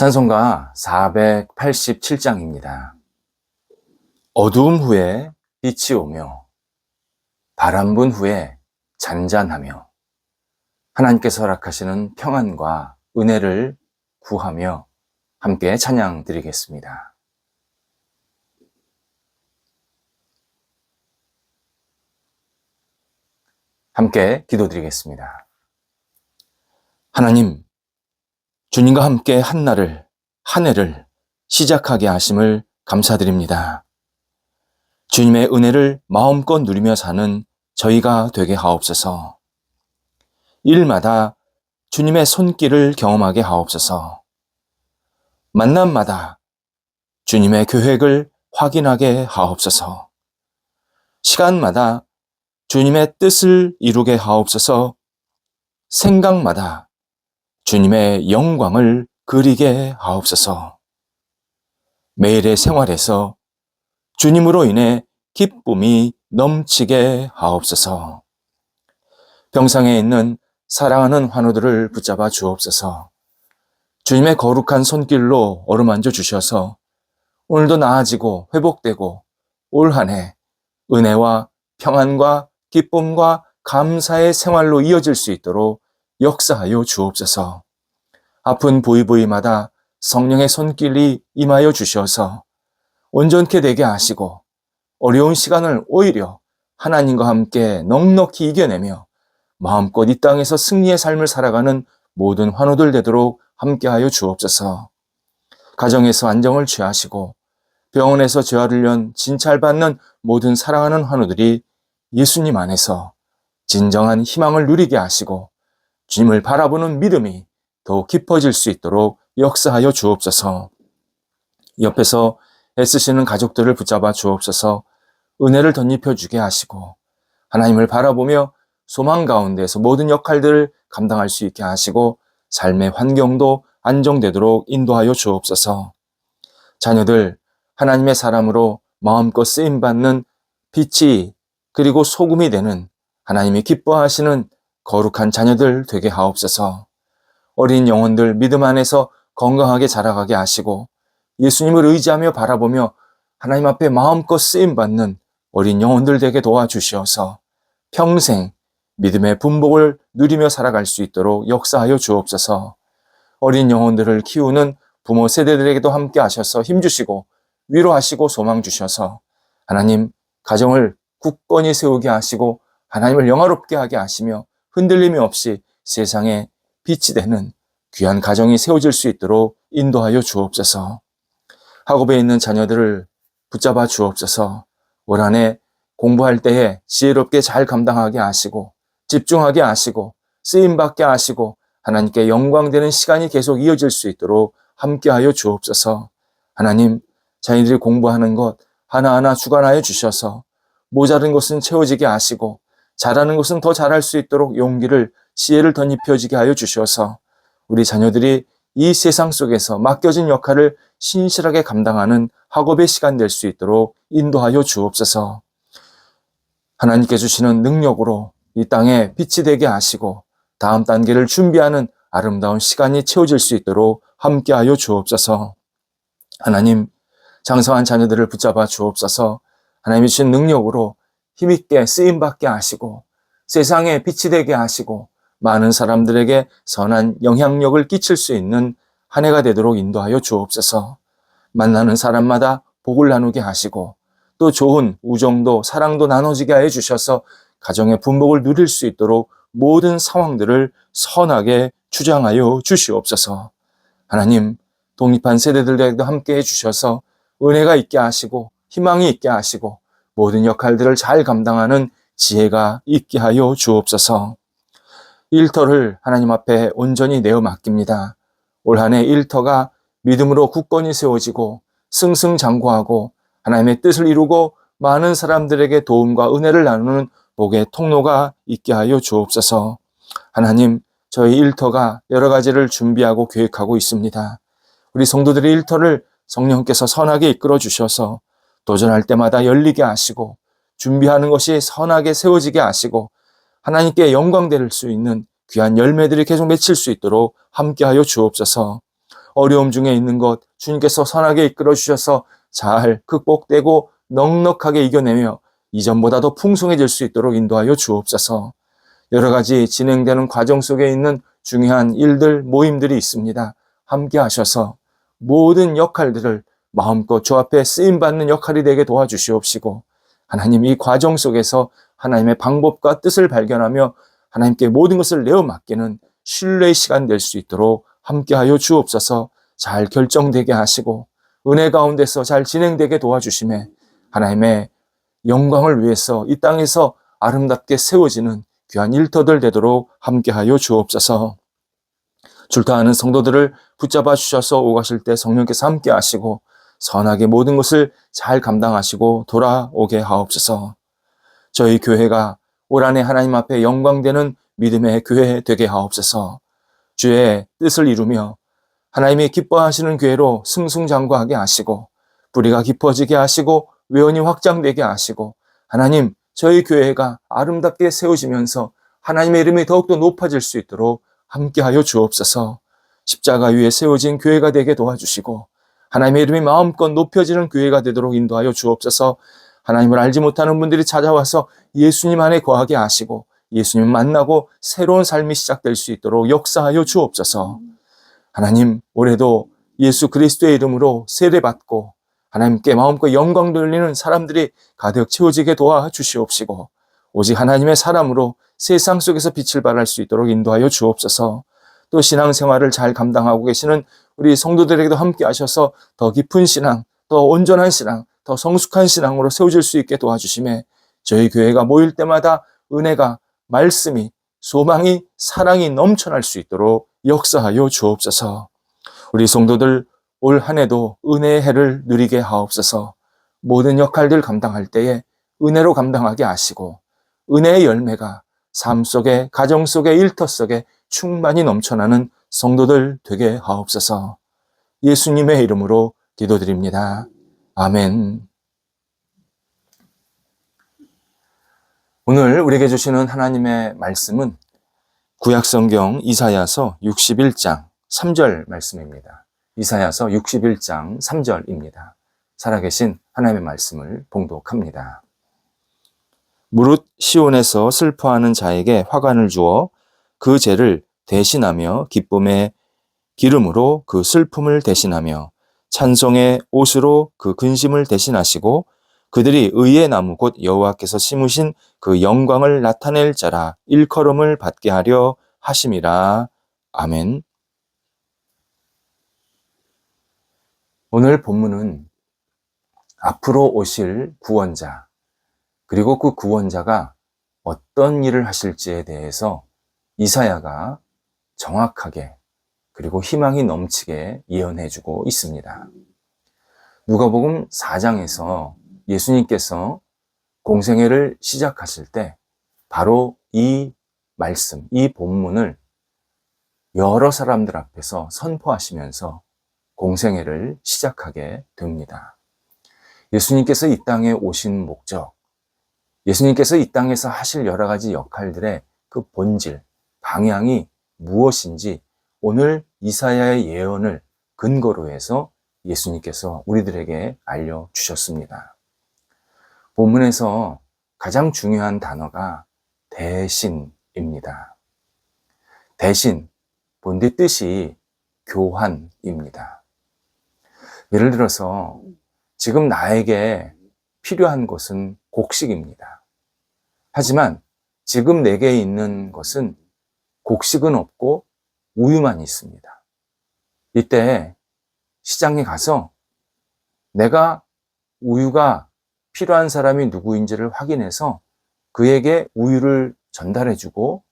찬송가 487장입니다. 어두움 후에 빛이 오며 바람 분 후에 잔잔하며 하나님께서 허락하시는 평안과 은혜를 구하며 함께 찬양 드리겠습니다. 함께 기도드리겠습니다. 하나님, 주님과 함께 한 해를 시작하게 하심을 감사드립니다. 주님의 은혜를 마음껏 누리며 사는 저희가 되게 하옵소서. 일마다 주님의 손길을 경험하게 하옵소서. 만남마다 주님의 계획을 확인하게 하옵소서. 시간마다 주님의 뜻을 이루게 하옵소서. 생각마다 주님의 영광을 그리게 하옵소서. 매일의 생활에서 주님으로 인해 기쁨이 넘치게 하옵소서. 병상에 있는 사랑하는 환우들을 붙잡아 주옵소서. 주님의 거룩한 손길로 어루만져 주셔서 오늘도 나아지고 회복되고 올 한 해 은혜와 평안과 기쁨과 감사의 생활로 이어질 수 있도록 역사하여 주옵소서. 아픈 부위부위마다 성령의 손길이 임하여 주셔서 온전케 되게 하시고 어려운 시간을 오히려 하나님과 함께 넉넉히 이겨내며 마음껏 이 땅에서 승리의 삶을 살아가는 모든 환우들 되도록 함께하여 주옵소서. 가정에서 안정을 취하시고 병원에서 재활 훈련 진찰받는 모든 사랑하는 환우들이 예수님 안에서 진정한 희망을 누리게 하시고 주님을 바라보는 믿음이 더 깊어질 수 있도록 역사하여 주옵소서. 옆에서 애쓰시는 가족들을 붙잡아 주옵소서. 은혜를 덧입혀 주게 하시고 하나님을 바라보며 소망 가운데서 모든 역할들을 감당할 수 있게 하시고 삶의 환경도 안정되도록 인도하여 주옵소서. 자녀들 하나님의 사람으로 마음껏 쓰임받는 빛이 그리고 소금이 되는 하나님이 기뻐하시는 거룩한 자녀들 되게 하옵소서. 어린 영혼들 믿음 안에서 건강하게 자라가게 하시고 예수님을 의지하며 바라보며 하나님 앞에 마음껏 쓰임받는 어린 영혼들 되게 도와주시어서 평생 믿음의 분복을 누리며 살아갈 수 있도록 역사하여 주옵소서. 어린 영혼들을 키우는 부모 세대들에게도 함께 하셔서 힘주시고 위로하시고 소망 주셔서 하나님 가정을 굳건히 세우게 하시고 하나님을 영화롭게 하게 하시며 흔들림이 없이 세상에 빛이 되는 귀한 가정이 세워질 수 있도록 인도하여 주옵소서. 학업에 있는 자녀들을 붙잡아 주옵소서. 올 한 해 공부할 때에 지혜롭게 잘 감당하게 하시고 집중하게 하시고 쓰임받게 하시고 하나님께 영광되는 시간이 계속 이어질 수 있도록 함께하여 주옵소서. 하나님, 자녀들이 공부하는 것 하나하나 주관하여 주셔서 모자른 것은 채워지게 하시고 잘하는 것은 더 잘할 수 있도록 용기를 지혜를 덧입혀지게 하여 주셔서 우리 자녀들이 이 세상 속에서 맡겨진 역할을 신실하게 감당하는 학업의 시간 될 수 있도록 인도하여 주옵소서. 하나님께 주시는 능력으로 이 땅에 빛이 되게 하시고 다음 단계를 준비하는 아름다운 시간이 채워질 수 있도록 함께하여 주옵소서. 하나님, 장성한 자녀들을 붙잡아 주옵소서. 하나님이 주신 능력으로 힘있게 쓰임받게 하시고 세상에 빛이 되게 하시고 많은 사람들에게 선한 영향력을 끼칠 수 있는 한 해가 되도록 인도하여 주옵소서. 만나는 사람마다 복을 나누게 하시고 또 좋은 우정도 사랑도 나눠지게 해 주셔서 가정의 분복을 누릴 수 있도록 모든 상황들을 선하게 주장하여 주시옵소서. 하나님, 독립한 세대들에게도 함께 해 주셔서 은혜가 있게 하시고 희망이 있게 하시고 모든 역할들을 잘 감당하는 지혜가 있게 하여 주옵소서. 일터를 하나님 앞에 온전히 내어 맡깁니다. 올 한 해 일터가 믿음으로 굳건히 세워지고 승승장구하고 하나님의 뜻을 이루고 많은 사람들에게 도움과 은혜를 나누는 복의 통로가 있게 하여 주옵소서. 하나님, 저희 일터가 여러 가지를 준비하고 계획하고 있습니다. 우리 성도들의 일터를 성령께서 선하게 이끌어 주셔서 도전할 때마다 열리게 하시고 준비하는 것이 선하게 세워지게 하시고 하나님께 영광될 수 있는 귀한 열매들이 계속 맺힐 수 있도록 함께하여 주옵소서. 어려움 중에 있는 것 주님께서 선하게 이끌어 주셔서 잘 극복되고 넉넉하게 이겨내며 이전보다 더 풍성해질 수 있도록 인도하여 주옵소서. 여러 가지 진행되는 과정 속에 있는 중요한 일들, 모임들이 있습니다. 함께 하셔서 모든 역할들을 마음껏 주 앞에 쓰임받는 역할이 되게 도와주시옵시고, 하나님 이 과정 속에서 하나님의 방법과 뜻을 발견하며 하나님께 모든 것을 내어 맡기는 신뢰의 시간 될 수 있도록 함께하여 주옵소서. 잘 결정되게 하시고 은혜 가운데서 잘 진행되게 도와주심에 하나님의 영광을 위해서 이 땅에서 아름답게 세워지는 귀한 일터들 되도록 함께하여 주옵소서. 출타하는 성도들을 붙잡아 주셔서 오가실 때 성령께서 함께 하시고 선하게 모든 것을 잘 감당하시고 돌아오게 하옵소서. 저희 교회가 올 한해 하나님 앞에 영광되는 믿음의 교회 되게 하옵소서. 주의 뜻을 이루며 하나님이 기뻐하시는 교회로 승승장구하게 하시고 뿌리가 깊어지게 하시고 외원이 확장되게 하시고 하나님 저희 교회가 아름답게 세워지면서 하나님의 이름이 더욱더 높아질 수 있도록 함께하여 주옵소서. 십자가 위에 세워진 교회가 되게 도와주시고 하나님의 이름이 마음껏 높여지는 교회가 되도록 인도하여 주옵소서. 하나님을 알지 못하는 분들이 찾아와서 예수님 안에 거하게 하시고 예수님 만나고 새로운 삶이 시작될 수 있도록 역사하여 주옵소서. 하나님 올해도 예수 그리스도의 이름으로 세례받고 하나님께 마음껏 영광 돌리는 사람들이 가득 채워지게 도와주시옵시고 오직 하나님의 사람으로 세상 속에서 빛을 발할 수 있도록 인도하여 주옵소서. 또 신앙생활을 잘 감당하고 계시는 우리 성도들에게도 함께 하셔서 더 깊은 신앙, 더 온전한 신앙, 더 성숙한 신앙으로 세워질 수 있게 도와주심에 저희 교회가 모일 때마다 은혜가, 말씀이, 소망이, 사랑이 넘쳐날 수 있도록 역사하여 주옵소서. 우리 성도들 올 한 해도 은혜의 해를 누리게 하옵소서. 모든 역할들 감당할 때에 은혜로 감당하게 하시고 은혜의 열매가 삶 속에, 가정 속에, 일터 속에 충만히 넘쳐나는 성도들 되게 하옵소서. 예수님의 이름으로 기도드립니다. 아멘. 오늘 우리에게 주시는 하나님의 말씀은 구약성경 이사야서 61장 3절 말씀입니다. 이사야서 61장 3절입니다. 살아계신 하나님의 말씀을 봉독합니다. 무릇 시온에서 슬퍼하는 자에게 화관을 주어 그 죄를 대신하며 기쁨의 기름으로 그 슬픔을 대신하며 찬송의 옷으로 그 근심을 대신하시고 그들이 의의 나무 곧 여호와께서 심으신 그 영광을 나타낼 자라 일컬음을 받게 하려 하심이라. 아멘. 오늘 본문은 앞으로 오실 구원자, 그리고 그 구원자가 어떤 일을 하실지에 대해서 이사야가 정확하게 그리고 희망이 넘치게 예언해주고 있습니다. 누가복음 4장에서 예수님께서 공생애를 시작하실 때 바로 이 말씀, 이 본문을 여러 사람들 앞에서 선포하시면서 공생애를 시작하게 됩니다. 예수님께서 이 땅에 오신 목적, 예수님께서 이 땅에서 하실 여러 가지 역할들의 그 본질, 방향이 무엇인지 오늘 이사야의 예언을 근거로 해서 예수님께서 우리들에게 알려주셨습니다. 본문에서 가장 중요한 단어가 대신입니다. 대신, 본디 뜻이 교환입니다. 예를 들어서 지금 나에게 필요한 것은 곡식입니다. 하지만 지금 내게 있는 것은 곡식은 없고 우유만 있습니다. 이때 시장에 가서 내가 우유가 필요한 사람이 누구인지를 확인해서 그에게 우유를 전달해주고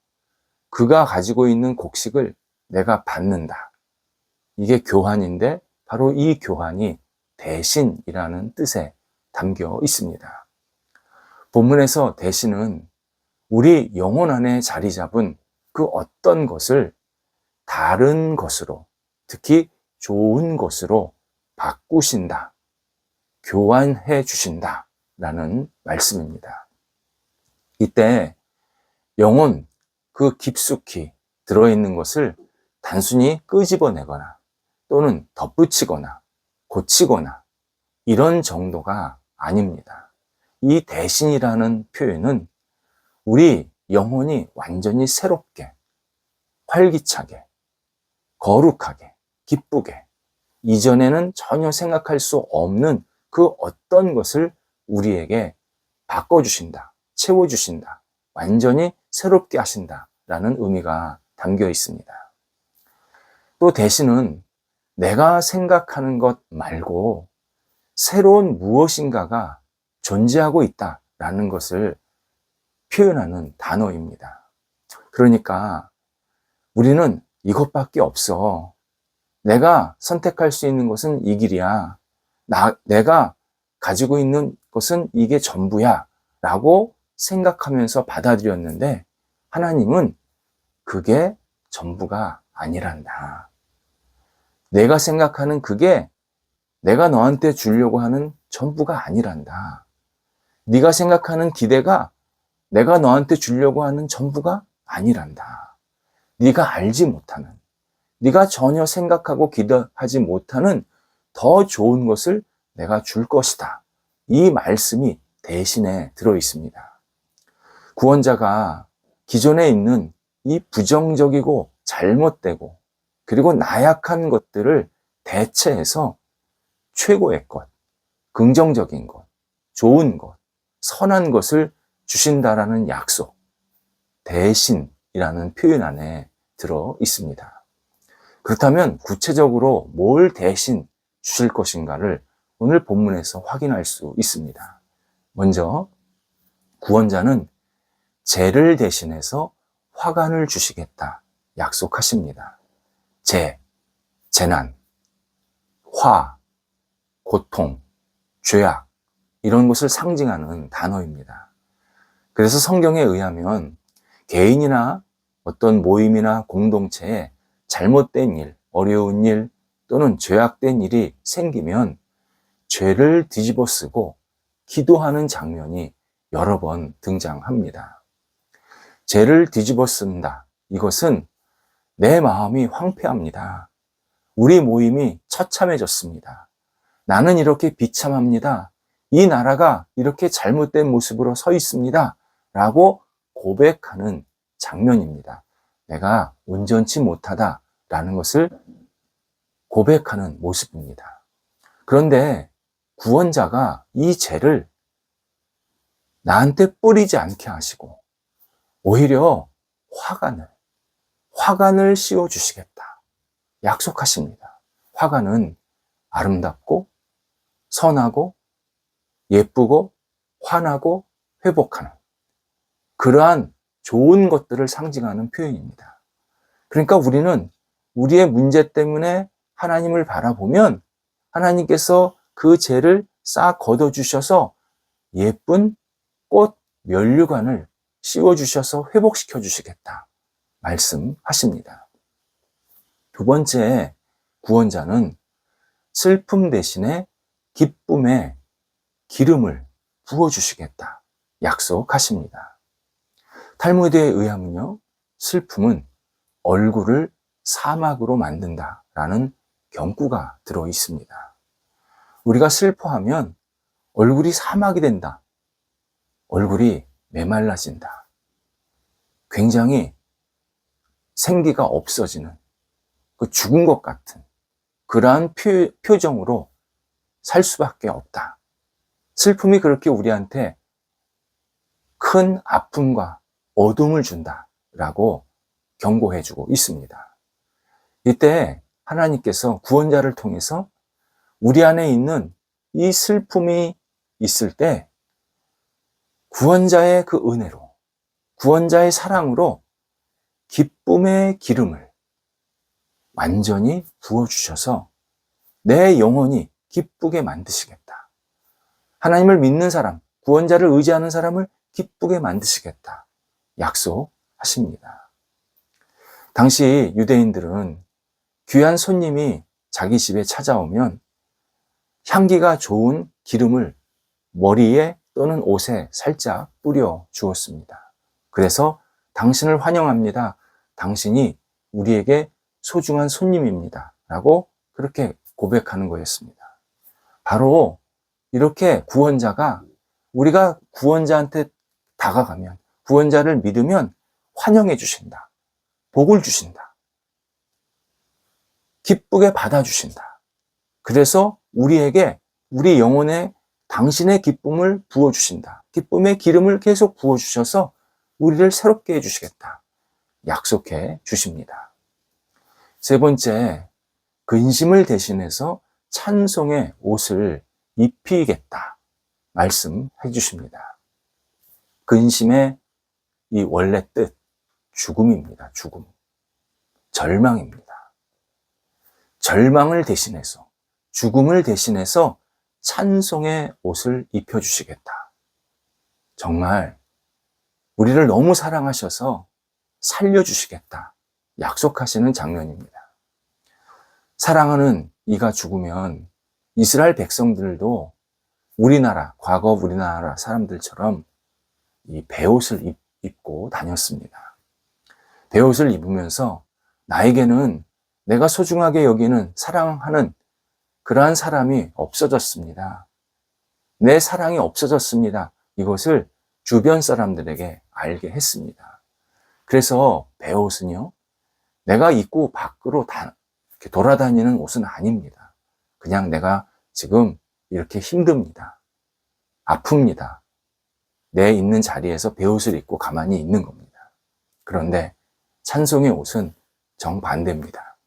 그가 가지고 있는 곡식을 내가 받는다. 이게 교환인데 바로 이 교환이 대신이라는 뜻에 담겨 있습니다. 본문에서 대신은 우리 영혼 안에 자리 잡은 그 어떤 것을 다른 것으로, 특히 좋은 것으로 바꾸신다, 교환해 주신다 라는 말씀입니다. 이때 영혼, 그 깊숙이 들어있는 것을 단순히 끄집어내거나 또는 덧붙이거나 고치거나 이런 정도가 아닙니다. 이 대신이라는 표현은 우리 영혼이 완전히 새롭게, 활기차게, 거룩하게, 기쁘게, 이전에는 전혀 생각할 수 없는 그 어떤 것을 우리에게 바꿔주신다, 채워주신다, 완전히 새롭게 하신다라는 의미가 담겨 있습니다. 또 대신은 내가 생각하는 것 말고 새로운 무엇인가가 존재하고 있다라는 것을 표현하는 단어입니다. 그러니까 우리는 이것밖에 없어. 내가 선택할 수 있는 것은 이 길이야. 내가 가지고 있는 것은 이게 전부야. 라고 생각하면서 받아들였는데 하나님은 그게 전부가 아니란다. 내가 생각하는 그게 내가 너한테 주려고 하는 전부가 아니란다. 네가 생각하는 기대가 내가 너한테 주려고 하는 전부가 아니란다. 네가 알지 못하는, 네가 전혀 생각하고 기대하지 못하는 더 좋은 것을 내가 줄 것이다. 이 말씀이 대신에 들어 있습니다. 구원자가 기존에 있는 이 부정적이고 잘못되고 그리고 나약한 것들을 대체해서 최고의 것, 긍정적인 것, 좋은 것, 선한 것을 주신다라는 약속, 대신이라는 표현 안에 들어 있습니다. 그렇다면 구체적으로 뭘 대신 주실 것인가를 오늘 본문에서 확인할 수 있습니다. 먼저 구원자는 죄를 대신해서 화관을 주시겠다 약속하십니다. 재난, 화, 고통, 죄악 이런 것을 상징하는 단어입니다. 그래서 성경에 의하면 개인이나 어떤 모임이나 공동체에 잘못된 일, 어려운 일 또는 죄악된 일이 생기면 죄를 뒤집어 쓰고 기도하는 장면이 여러 번 등장합니다. 죄를 뒤집어 쓴다. 이것은 내 마음이 황폐합니다. 우리 모임이 처참해졌습니다. 나는 이렇게 비참합니다. 이 나라가 이렇게 잘못된 모습으로 서 있습니다. 라고 고백하는 장면입니다. 내가 온전치 못하다라는 것을 고백하는 모습입니다. 그런데 구원자가 이 죄를 나한테 뿌리지 않게 하시고 오히려 화관을 씌워주시겠다 약속하십니다. 화관은 아름답고 선하고 예쁘고 환하고 회복하는 그러한 좋은 것들을 상징하는 표현입니다. 그러니까 우리는 우리의 문제 때문에 하나님을 바라보면 하나님께서 그 죄를 싹 걷어주셔서 예쁜 꽃 면류관을 씌워주셔서 회복시켜 주시겠다 말씀하십니다. 두 번째, 구원자는 슬픔 대신에 기쁨의 기름을 부어주시겠다 약속하십니다. 탈무드에 의하면요, 슬픔은 얼굴을 사막으로 만든다라는 경구가 들어 있습니다. 우리가 슬퍼하면 얼굴이 사막이 된다. 얼굴이 메말라진다. 굉장히 생기가 없어지는 그 죽은 것 같은 그러한 표정으로 살 수밖에 없다. 슬픔이 그렇게 우리한테 큰 아픔과 어둠을 준다라고 경고해주고 있습니다. 이때 하나님께서 구원자를 통해서 우리 안에 있는 이 슬픔이 있을 때 구원자의 그 은혜로, 구원자의 사랑으로 기쁨의 기름을 완전히 부어주셔서 내 영혼이 기쁘게 만드시겠다. 하나님을 믿는 사람, 구원자를 의지하는 사람을 기쁘게 만드시겠다 약속하십니다. 당시 유대인들은 귀한 손님이 자기 집에 찾아오면 향기가 좋은 기름을 머리에 또는 옷에 살짝 뿌려 주었습니다. 그래서 당신을 환영합니다. 당신이 우리에게 소중한 손님입니다. 라고 그렇게 고백하는 거였습니다. 바로 이렇게 구원자가, 우리가 구원자한테 다가가면, 구원자를 믿으면 환영해 주신다. 복을 주신다. 기쁘게 받아주신다. 그래서 우리에게, 우리 영혼에 당신의 기쁨을 부어주신다. 기쁨의 기름을 계속 부어주셔서 우리를 새롭게 해주시겠다. 약속해 주십니다. 세 번째, 근심을 대신해서 찬송의 옷을 입히겠다. 말씀해 주십니다. 근심의 이 원래 뜻, 죽음입니다. 죽음. 절망입니다. 절망을 대신해서, 죽음을 대신해서 찬송의 옷을 입혀주시겠다. 정말 우리를 너무 사랑하셔서 살려주시겠다. 약속하시는 장면입니다. 사랑하는 이가 죽으면 이스라엘 백성들도 우리나라, 과거 우리나라 사람들처럼 이 베옷을 입고 다녔습니다. 베옷을 입으면서 나에게는 내가 소중하게 여기는, 사랑하는 그러한 사람이 없어졌습니다. 내 사랑이 없어졌습니다. 이것을 주변 사람들에게 알게 했습니다. 그래서 베옷은요, 내가 입고 밖으로 이렇게 돌아다니는 옷은 아닙니다. 그냥 내가 지금 이렇게 힘듭니다. 아픕니다. 내 있는 자리에서 베옷을 입고 가만히 있는 겁니다. 그런데 찬송의 옷은 정반대입니다.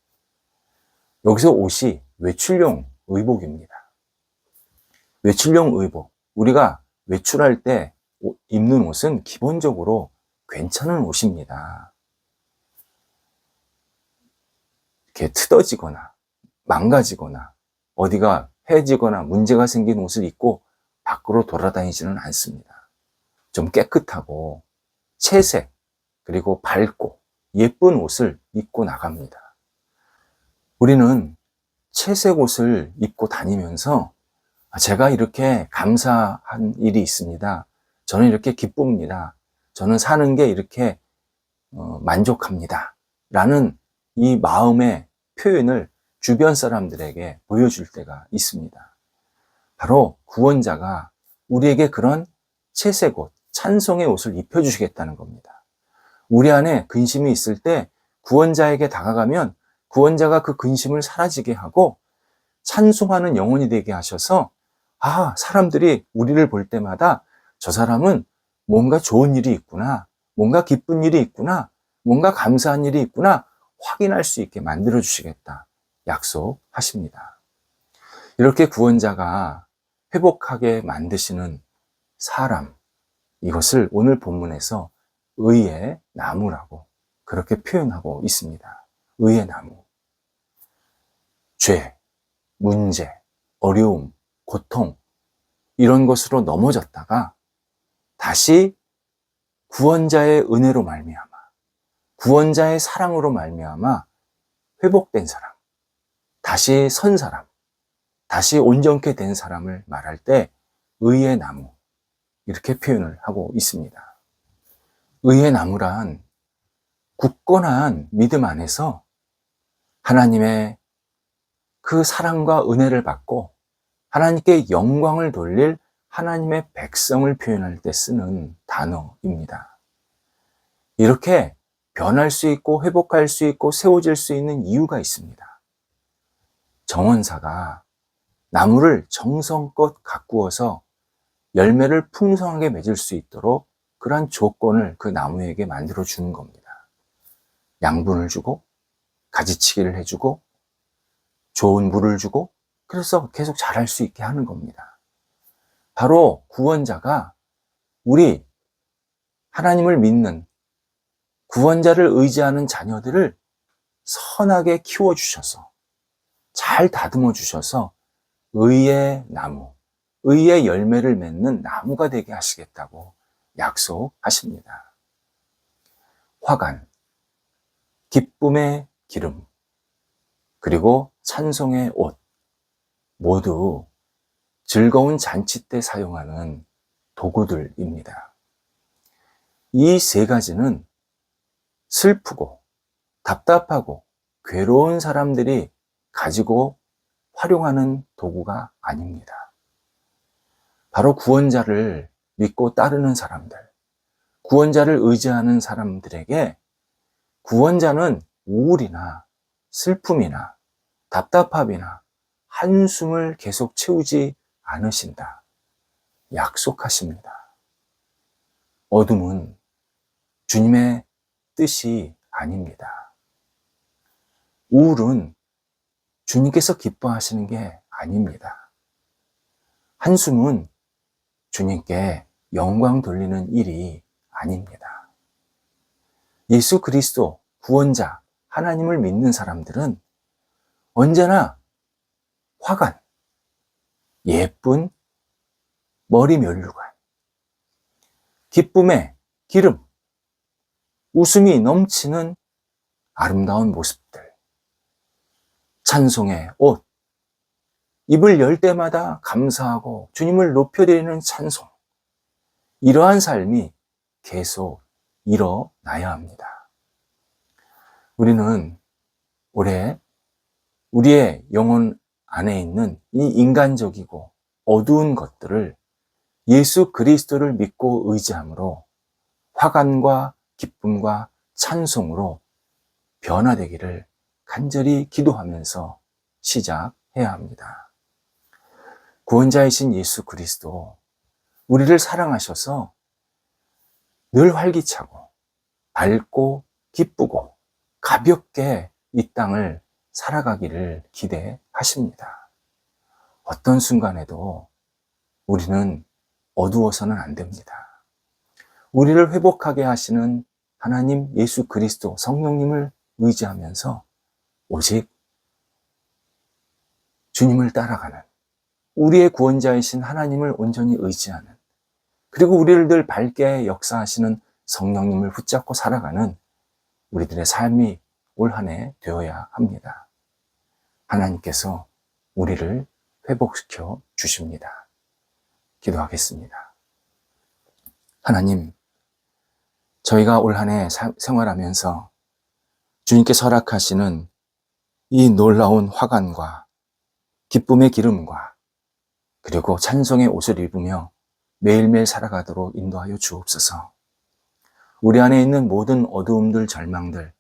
여기서 옷이 외출용 의복입니다. 외출용 의복. 우리가 외출할 때 입는 옷은 기본적으로 괜찮은 옷입니다. 이렇게 트어지거나 망가지거나 어디가 해지거나 문제가 생긴 옷을 입고 밖으로 돌아다니지는 않습니다. 좀 깨끗하고 채색, 그리고 밝고 예쁜 옷을 입고 나갑니다. 우리는 채색 옷을 입고 다니면서 제가 이렇게 감사한 일이 있습니다. 저는 이렇게 기쁩니다. 저는 사는 게 이렇게 만족합니다. 라는 이 마음의 표현을 주변 사람들에게 보여줄 때가 있습니다. 바로 구원자가 우리에게 그런 채색 옷, 찬송의 옷을 입혀주시겠다는 겁니다. 우리 안에 근심이 있을 때 구원자에게 다가가면 구원자가 그 근심을 사라지게 하고 찬송하는 영혼이 되게 하셔서, 사람들이 우리를 볼 때마다 저 사람은 뭔가 좋은 일이 있구나, 뭔가 기쁜 일이 있구나, 뭔가 감사한 일이 있구나 확인할 수 있게 만들어주시겠다 약속하십니다. 이렇게 구원자가 회복하게 만드시는 사람, 이것을 오늘 본문에서 의의 나무라고 그렇게 표현하고 있습니다. 의의 나무. 죄, 문제, 어려움, 고통, 이런 것으로 넘어졌다가 다시 구원자의 은혜로 말미암아, 구원자의 사랑으로 말미암아 회복된 사람, 다시 선 사람, 다시 온전케 된 사람을 말할 때 의의 나무, 이렇게 표현을 하고 있습니다. 의의 나무란 굳건한 믿음 안에서 하나님의 그 사랑과 은혜를 받고 하나님께 영광을 돌릴 하나님의 백성을 표현할 때 쓰는 단어입니다. 이렇게 변할 수 있고 회복할 수 있고 세워질 수 있는 이유가 있습니다. 정원사가 나무를 정성껏 가꾸어서 열매를 풍성하게 맺을 수 있도록 그러한 조건을 그 나무에게 만들어 주는 겁니다. 양분을 주고 가지치기를 해주고 좋은 물을 주고, 그래서 계속 자랄 수 있게 하는 겁니다. 바로 구원자가 우리 하나님을 믿는 구원자를 의지하는 자녀들을 선하게 키워주셔서 잘 다듬어 주셔서 의의 나무, 의의 열매를 맺는 나무가 되게 하시겠다고 약속하십니다. 화관, 기쁨의 기름, 그리고 찬송의 옷, 모두 즐거운 잔치 때 사용하는 도구들입니다. 이 세 가지는 슬프고 답답하고 괴로운 사람들이 가지고 활용하는 도구가 아닙니다. 바로 구원자를 믿고 따르는 사람들, 구원자를 의지하는 사람들에게 구원자는 우울이나 슬픔이나 답답함이나 한숨을 계속 채우지 않으신다. 약속하십니다. 어둠은 주님의 뜻이 아닙니다. 우울은 주님께서 기뻐하시는 게 아닙니다. 한숨은 주님께 영광 돌리는 일이 아닙니다. 예수 그리스도 구원자 하나님을 믿는 사람들은 언제나 화관, 예쁜 머리 면류관, 기쁨의 기름, 웃음이 넘치는 아름다운 모습들, 찬송의 옷, 입을 열 때마다 감사하고 주님을 높여드리는 찬송, 이러한 삶이 계속 일어나야 합니다. 우리는 올해 우리의 영혼 안에 있는 이 인간적이고 어두운 것들을 예수 그리스도를 믿고 의지함으로 화관과 기쁨과 찬송으로 변화되기를 간절히 기도하면서 시작해야 합니다. 구원자이신 예수 그리스도, 우리를 사랑하셔서 늘 활기차고 밝고 기쁘고 가볍게 이 땅을 살아가기를 기대하십니다. 어떤 순간에도 우리는 어두워서는 안 됩니다. 우리를 회복하게 하시는 하나님 예수 그리스도 성령님을 의지하면서 오직 주님을 따라가는, 우리의 구원자이신 하나님을 온전히 의지하는, 그리고 우리를 늘 밝게 역사하시는 성령님을 붙잡고 살아가는 우리들의 삶이 올 한 해 되어야 합니다. 하나님께서 우리를 회복시켜 주십니다. 기도하겠습니다. 하나님, 저희가 올 한 해 생활하면서 주님께서 허락하시는 이 놀라운 화관과 기쁨의 기름과 그리고 찬송의 옷을 입으며 매일매일 살아가도록 인도하여 주옵소서. 우리 안에 있는 모든 어두움들, 절망들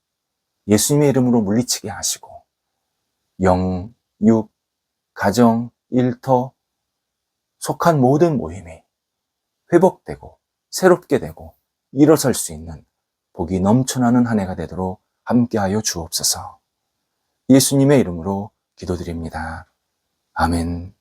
예수님의 이름으로 물리치게 하시고 영, 육, 가정, 일터 속한 모든 모임이 회복되고 새롭게 되고 일어설 수 있는 복이 넘쳐나는 한 해가 되도록 함께하여 주옵소서. 예수님의 이름으로 기도드립니다. 아멘.